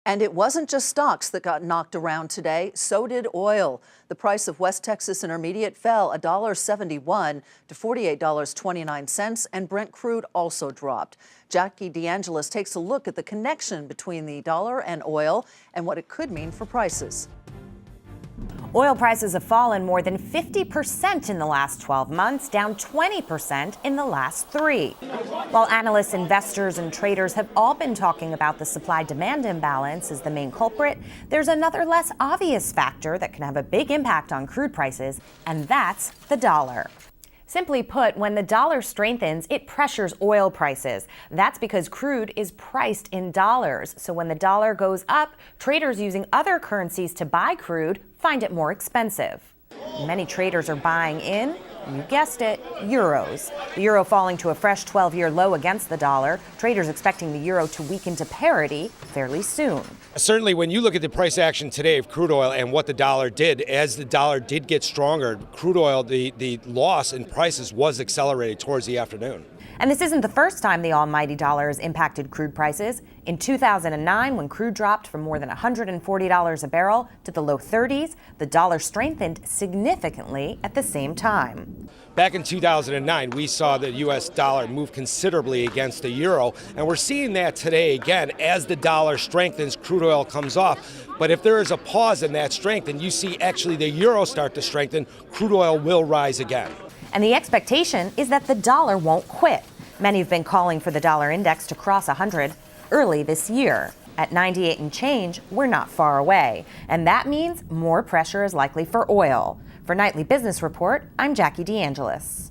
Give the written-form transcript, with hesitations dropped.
And it wasn't just stocks that got knocked around today, so did oil. The price of West Texas Intermediate fell $1.71 to $48.29, and Brent crude also dropped. Jackie DeAngelis takes a look at the connection between the dollar and oil and what it could mean for prices. Oil prices have fallen more than 50% in the last 12 months, down 20% in the last 3. While analysts, investors, and traders have all been talking about the supply-demand imbalance as the main culprit, there's another less obvious factor that can have a big impact on crude prices, and that's the dollar. Simply put, when the dollar strengthens, it pressures oil prices. That's because crude is priced in dollars. So when the dollar goes up, traders using other currencies to buy crude find it more expensive. Many traders are buying in, you guessed it, euros. The euro falling to a fresh 12-year low against the dollar. Traders expecting the euro to weaken to parity fairly soon. Certainly, when you look at the price action today of crude oil and what the dollar did, as the dollar did get stronger, crude oil, the loss in prices was accelerated towards the afternoon. And this isn't the first time the almighty dollar has impacted crude prices. In 2009, when crude dropped from more than $140 a barrel to the low 30s, the dollar strengthened significantly at the same time. Back in 2009, we saw the U.S. dollar move considerably against the euro, and we're seeing that today again. As the dollar strengthens, crude oil comes off. But if there is a pause in that strength and you see actually the euro start to strengthen, crude oil will rise again. And the expectation is that the dollar won't quit. Many have been calling for the dollar index to cross 100 early this year. At 98 and change, we're not far away. And that means more pressure is likely for oil. For Nightly Business Report, I'm Jackie DeAngelis.